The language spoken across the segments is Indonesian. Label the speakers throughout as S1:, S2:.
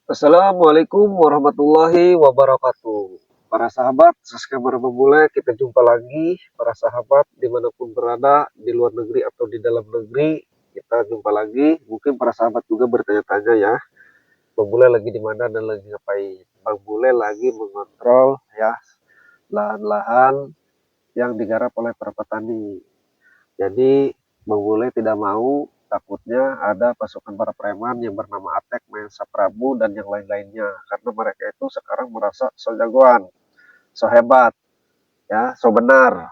S1: Assalamualaikum warahmatullahi wabarakatuh. Para sahabat, subscriber memulai, kita jumpa lagi. Para sahabat dimanapun berada, di luar negeri atau di dalam negeri, kita jumpa lagi. Mungkin para sahabat juga bertanya-tanya ya, Bang Bule lagi di mana dan lagi ngapain. Bang Bule lagi mengontrol ya lahan-lahan yang digarap oleh para petani. Jadi Bang Bule tidak mau takutnya ada pasukan para preman yang bernama Atek, Mensa Prabu, dan yang lain-lainnya. Karena mereka itu sekarang merasa so jagoan, so hebat, ya, so benar.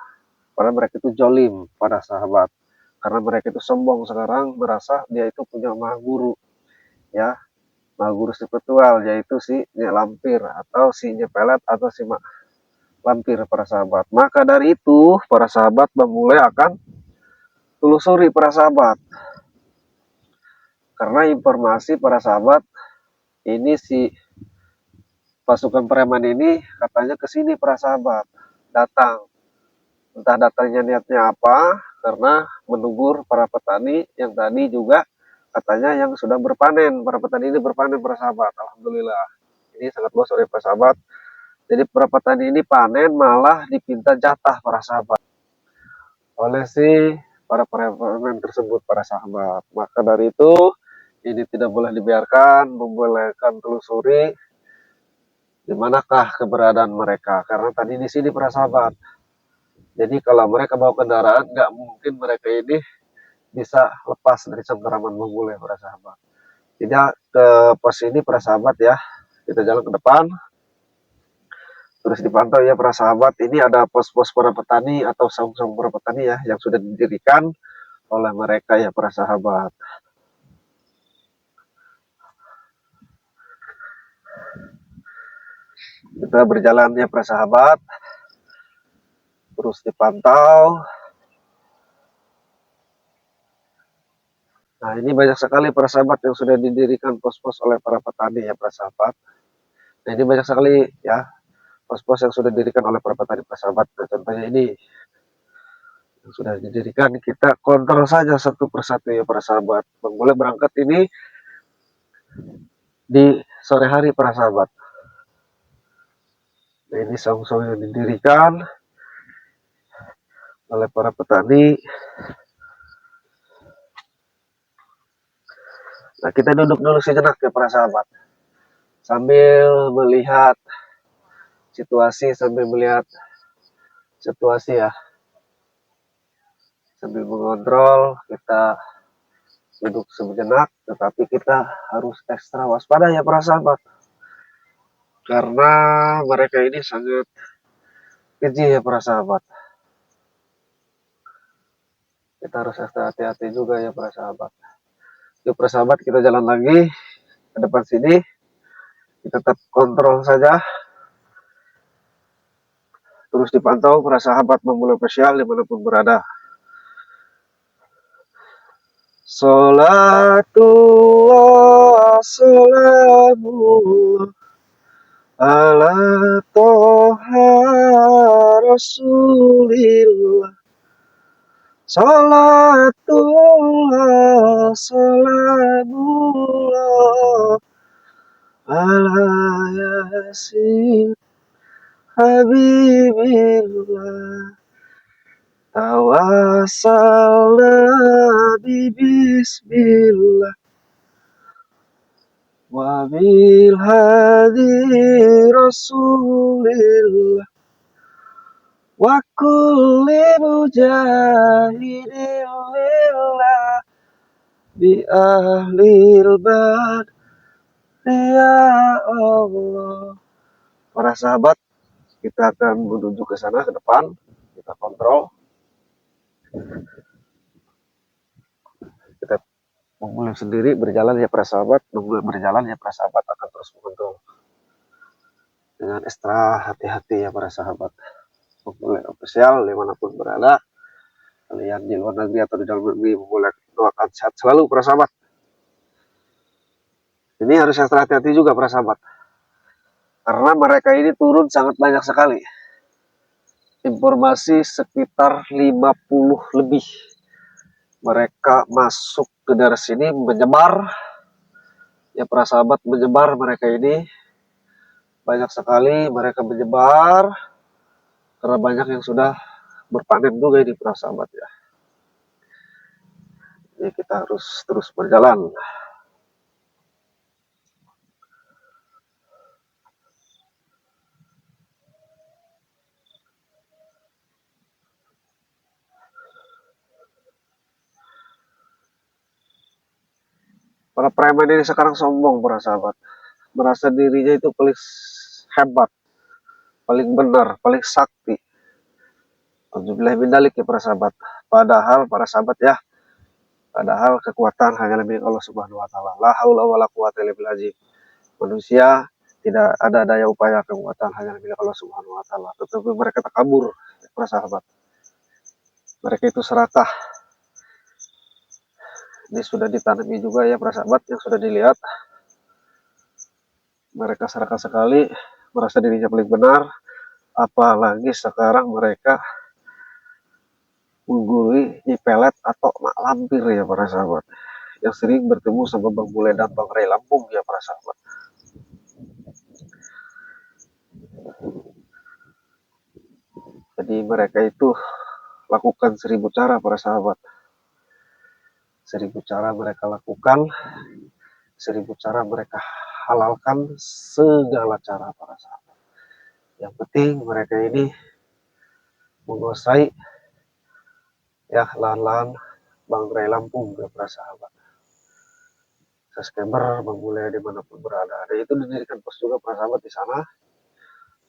S1: Padahal mereka itu jolim pada sahabat. Karena mereka itu sombong sekarang merasa dia itu punya maha guru, ya, maha guru spiritual, yaitu si Nyek Lampir atau si Nyek Pelet atau si Lampir para sahabat. Maka dari itu para sahabat Bang Bule akan telusuri para sahabat. Karena informasi para sahabat ini si pasukan preman ini katanya ke sini para sahabat datang. Entah datangnya niatnya apa, karena menegur para petani yang tadi juga katanya yang sudah berpanen. Para petani ini berpanen para sahabat. Alhamdulillah. Ini sangat luas oleh para sahabat. Jadi para petani ini panen malah dipinta jatah para sahabat oleh si para preman tersebut para sahabat. Maka dari itu ini tidak boleh dibiarkan, membolehkan telusuri di manakah keberadaan mereka. Karena tadi di sini para sahabat. Jadi kalau mereka bawa kendaraan, nggak mungkin mereka ini bisa lepas dari cengkeraman Bang Bule para sahabat. Tidak ke pos ini para sahabat ya. Kita jalan ke depan. Terus dipantau ya para sahabat. Ini ada pos-pos para petani atau saung-saung para petani ya yang sudah didirikan oleh mereka ya para sahabat. Kita berjalan ya para sahabat. Terus dipantau. Nah, ini banyak sekali para sahabat yang sudah didirikan pos-pos oleh para petani ya para sahabat. Nah, ini banyak sekali ya pos-pos yang sudah didirikan oleh para petani para sahabat. Nah, contohnya ini yang sudah didirikan, kita kontrol saja satu persatu ya para sahabat. Bang Bule berangkat ini di sore hari para sahabat. Nah, ini saung-saung yang didirikan oleh para petani. Nah, kita duduk dulu sejenak ya para sahabat. Sambil melihat situasi, sambil melihat situasi ya. Sambil mengontrol, kita duduk sejenak, tetapi kita harus ekstra waspada ya para sahabat. Karena mereka ini sangat keji ya para sahabat. Kita harus ekstra hati-hati juga ya para sahabat. Yuk para sahabat, kita jalan lagi ke depan sini. Kita tetap kontrol saja. Terus dipantau para sahabat Bang Bule Official dimanapun berada. Salatullah salamullah ala toha rasulillah. Salatullah salamullah ala yasin habibillah. Tawassalna bismillah wa bil hadi rasulillah wa kulli mujahidin lillah bi ahlil bad ya Allah. Para sahabat, kita akan menuju ke sana ke depan, kita kontrol. Kita memulai sendiri berjalan ya para sahabat, memulai berjalan ya para sahabat akan terus mengontrol dengan ekstra hati-hati ya para sahabat. Memulai official dimanapun berada, kalian di luar negeri atau di dalam negeri, memulai doakan sehat selalu para sahabat. Ini harus ekstra hati-hati juga para sahabat, karena mereka ini turun sangat banyak sekali. Informasi sekitar 50 lebih mereka masuk ke daerah sini, menyebar Ya para sahabat, menyebar mereka ini banyak sekali, mereka menyebar karena banyak yang sudah berpanen juga ini para sahabat ya. Jadi kita harus terus berjalan. Para preman ini sekarang sombong para sahabat, merasa dirinya itu paling hebat, paling benar, paling sakti. Alhamdulillah mindalik ya para sahabat. Padahal para sahabat ya, padahal kekuatan hanya milik Allah Subhanahu wa taala. La haula wala quwata illa billah. Manusia tidak ada daya upaya, kekuatan hanya milik Allah Subhanahu wa taala. Tetapi mereka takabur para sahabat. Mereka itu serakah. Ini sudah ditanami juga ya para sahabat yang sudah dilihat. Mereka serakah sekali, merasa dirinya paling benar. Apalagi sekarang mereka menggurui di pelet atau mak lampir ya para sahabat, yang sering bertemu sama Bang Bule dan Bang Ray Lampung ya para sahabat. Jadi mereka itu lakukan 1000 cara para sahabat. 1000 cara mereka lakukan, 1000 cara mereka halalkan, segala cara para sahabat. Yang penting mereka ini menguasai ya lahan-lahan Bang Ray Lampung ya para sahabat. Subscriber Bang Bule dimanapun berada. Dan itu didirikan pos juga para sahabat di sana.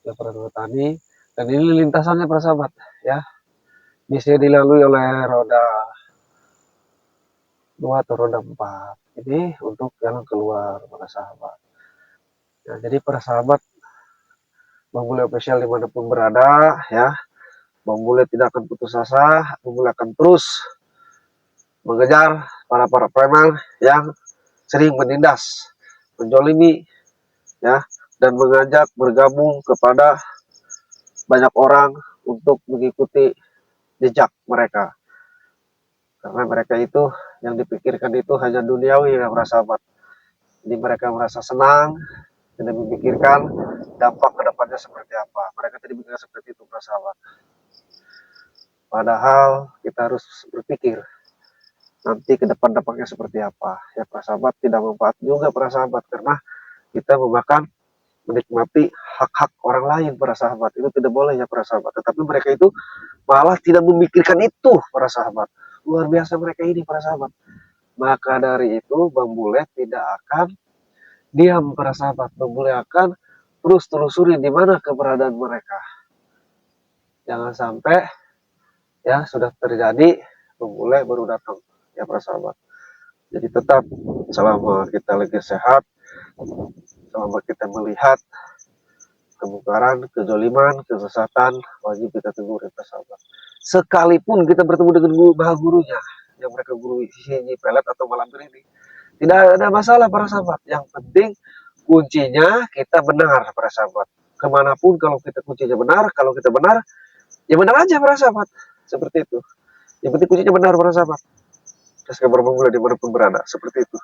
S1: Ya para petani. Dan ini lintasannya para sahabat ya. Bisa dilalui oleh roda 2 atau roda 4. Ini untuk jalan keluar para sahabat. Nah, jadi para sahabat Bang Bule official dimanapun berada ya. Bang Bule tidak akan putus asa. Bang Bule akan terus mengejar para preman yang sering menindas, menjolimi ya, dan mengajak bergabung kepada banyak orang untuk mengikuti jejak mereka. Karena mereka itu yang dipikirkan itu hanya duniawi ya para sahabat. Jadi mereka merasa senang, tidak memikirkan dampak kedepannya seperti apa. Mereka tidak memikirkan seperti itu para sahabat. Padahal kita harus berpikir nanti ke depan dampaknya seperti apa. Ya para sahabat, tidak manfaat juga para sahabat, karena kita memakan menikmati hak-hak orang lain para sahabat. Itu tidak boleh ya para sahabat. Tetapi mereka itu malah tidak memikirkan itu para sahabat. Luar biasa mereka ini para sahabat. Maka dari itu Bang Bule tidak akan diam para sahabat. Bang Bule akan terus telusuri di mana keberadaan mereka. Jangan sampai ya sudah terjadi Bang Bule baru datang ya para sahabat. Jadi tetap selama kita lagi sehat, selama kita melihat kemungkaran, kezoliman, kesesatan, wajib kita tegur ya para sahabat. Sekalipun kita bertemu dengan gurunya yang mereka guru sini pelet atau malam ini, tidak ada masalah para sahabat. Yang penting kuncinya kita benar para sahabat. Kemanapun kalau kita kuncinya benar, kalau kita benar, ya benar aja para sahabat. Seperti itu. Yang penting kuncinya benar para sahabat. Terus kabar Bang dimanapun berada. Seperti itu.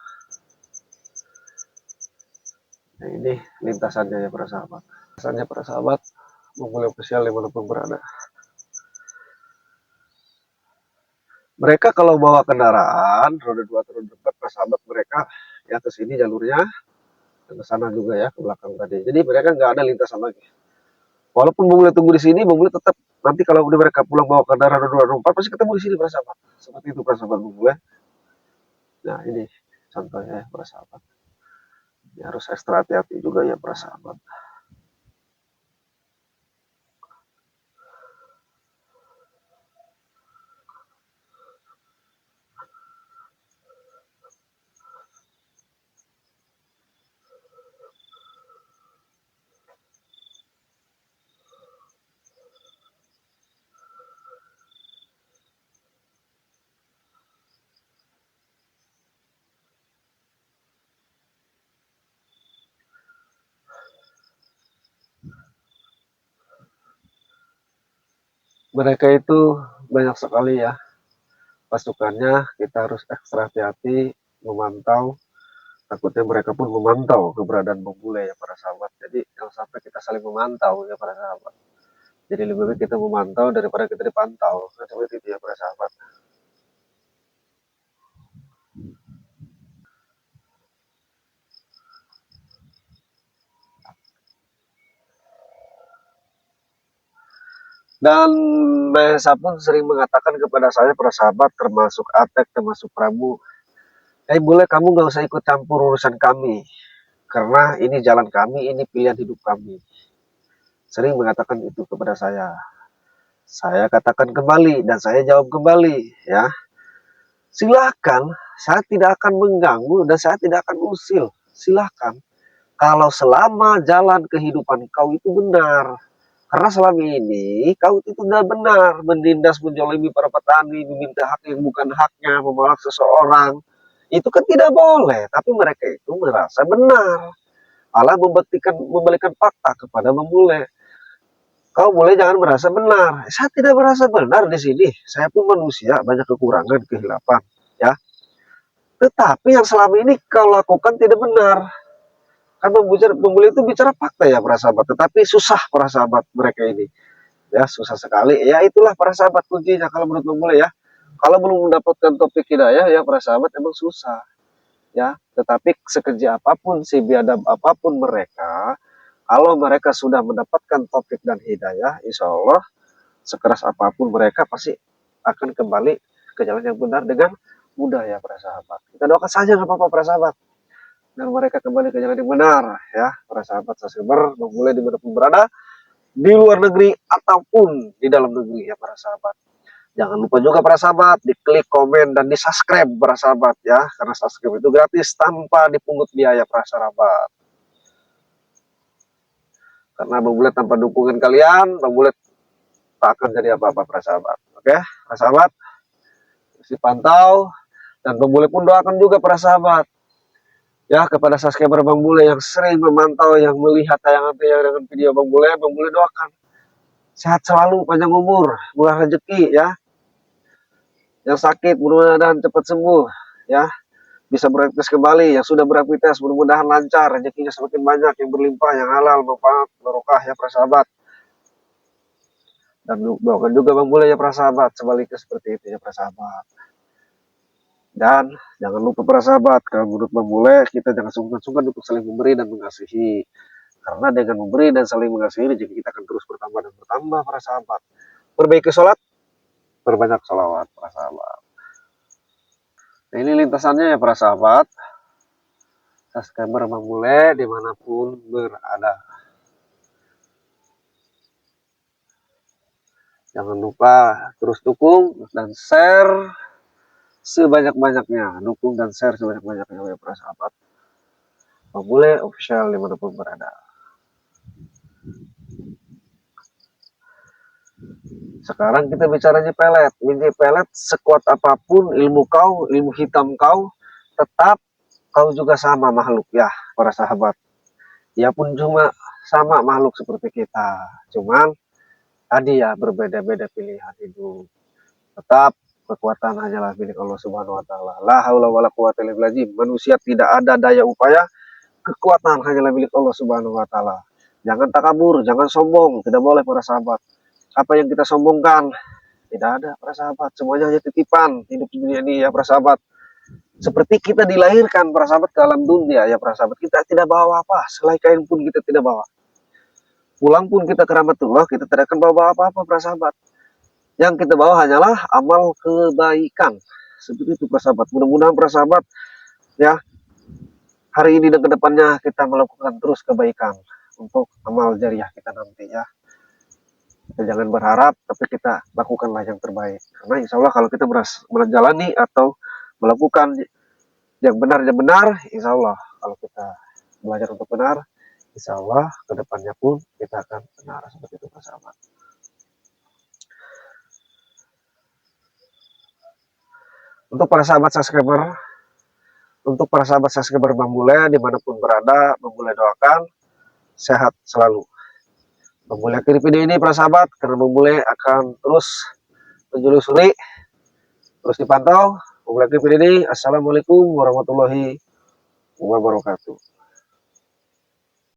S1: Nah, ini lintasannya ya para sahabat. Lintasannya para sahabat, Bang Bule official dimanapun berada. Mereka kalau bawa kendaraan roda 2 atau roda 4 para sahabat, mereka ya ke sini jalurnya, ke sana juga ya, ke belakang tadi. Jadi mereka nggak ada lintasan lagi. Walaupun Bang Bule tunggu di sini, Bang Bule tetap nanti kalau udah mereka pulang bawa kendaraan roda 2 4 pasti ketemu di sini para sahabat. Seperti itu para sahabat Bang Bule. Nah ini contohnya ya para sahabat. Ya, harus ekstra hati-hati juga ya para sahabat. Mereka itu banyak sekali ya pasukannya, kita harus ekstra hati-hati memantau Takutnya mereka pun memantau keberadaan Bang Bule ya para sahabat. Jadi jangan sampai kita saling memantau ya para sahabat. Jadi lebih baik kita memantau daripada kita dipantau. Nah, seperti itu ya para sahabat. Dan Mahesa pun sering mengatakan kepada saya para sahabat, termasuk Atek, termasuk Prabu, boleh kamu gak usah ikut campur urusan kami. Karena ini jalan kami, ini pilihan hidup kami. Sering mengatakan itu kepada saya. Saya katakan kembali dan saya jawab kembali ya. Silakan, saya tidak akan mengganggu dan saya tidak akan usil. Silakan. Kalau selama jalan kehidupan kau itu benar. Karena selama ini kau itu tidak benar menindas, menjolimi para petani, meminta hak yang bukan haknya, menolak seseorang. Itu kan tidak boleh, tapi mereka itu merasa benar. Allah membalikan fakta kepada Bule. Kau boleh jangan merasa benar. Saya tidak merasa benar di sini. Saya pun manusia, banyak kekurangan, kehilapan, ya. Tetapi yang selama ini kau lakukan tidak benar. Kan Bule itu bicara fakta ya para sahabat. Tetapi susah para sahabat mereka ini. Ya susah sekali. Ya itulah para sahabat kuncinya kalau menurut Bule ya. Kalau belum mendapatkan topik hidayah ya para sahabat emang susah. Ya, tetapi sekerja apapun, sebiadab apapun mereka, kalau mereka sudah mendapatkan topik dan hidayah, insya Allah sekeras apapun mereka pasti akan kembali ke jalan yang benar dengan mudah ya para sahabat. Kita doakan saja nggak apa-apa para sahabat. Dan mereka kembali ke jalan yang benar ya para sahabat subscriber, memulai dimanapun berada, di luar negeri ataupun di dalam negeri ya para sahabat. Jangan lupa juga para sahabat diklik komen dan di subscribe para sahabat ya, karena subscribe itu gratis tanpa dipungut biaya para sahabat. Karena Bang Bulet tanpa dukungan kalian, Bang Bulet tak akan jadi apa-apa para sahabat. Oke, para sahabat, terus dipantau dan Bang Bulet pun doakan juga para sahabat ya kepada subscriber Bang Bule yang sering memantau, yang melihat tayangan-tayangan dengan video Bang Bule doakan sehat selalu, panjang umur, murah rezeki ya. Yang sakit mudah-mudahan cepat sembuh ya, bisa beraktivitas kembali. Yang sudah beraktivitas mudah-mudahan lancar, rezekinya semakin banyak, yang berlimpah, yang halal, manfaat, barokah ya para sahabat. Dan doakan juga Bang Bule ya para sahabat, sebaliknya seperti itu ya para sahabat. Dan jangan lupa para sahabat, kalau menurut Bang Bule kita jangan sungkan-sungkan untuk saling memberi dan mengasihi. Karena dengan memberi dan saling mengasihi, rezeki kita akan terus bertambah dan bertambah para sahabat. Perbaiki sholat, berbanyak sholawat para sahabat. Nah, ini lintasannya ya para sahabat. Subscriber Bang Bule dimanapun berada. Jangan lupa terus dukung dan share sebanyak-banyaknya. Dukung dan share sebanyak-banyaknya ya para sahabat. Bang Bule official dimanapun berada. Sekarang kita bicaranya pelet. Biji pelet sekuat apapun ilmu kau, ilmu hitam kau, tetap kau juga sama makhluk ya para sahabat. Ya pun cuma sama makhluk seperti kita. Cuman tadi ya berbeda-beda pilihan hidup. Tetap kekuatan hanyalah milik Allah Subhanahu wa taala. La haula wala quwata illa billah. Manusia tidak ada daya upaya, kekuatan hanyalah milik Allah Subhanahu wa taala. Jangan takabur, jangan sombong, tidak boleh para sahabat. Apa yang kita sombongkan tidak ada para sahabat, semuanya hanya titipan hidup di dunia ini ya para sahabat. Seperti kita dilahirkan para sahabat ke alam dunia ya para sahabat, kita tidak bawa apa, selai kain pun kita tidak bawa. Pulang pun kita ke rahmatullah, kita tidak akan bawa apa-apa para sahabat. Yang kita bawa hanyalah amal kebaikan. Seperti itu para sahabat. Mudah-mudahan para sahabat ya hari ini dan kedepannya kita melakukan terus kebaikan untuk amal jariah kita nanti ya. Kita jangan berharap, tapi kita lakukanlah yang terbaik. Karena insya Allah kalau kita menjalani atau melakukan yang benar, insya Allah kalau kita belajar untuk benar, insya Allah kedepannya pun kita akan benar seperti itu para sahabat. Untuk para sahabat subscriber Bang Bule dimanapun berada, Bang Bule doakan sehat selalu. Bang Bule akhiri video ini para sahabat, karena Bang Bule akan terus menyelusuri, terus dipantau. Bang Bule akhiri video ini. Assalamualaikum warahmatullahi wabarakatuh.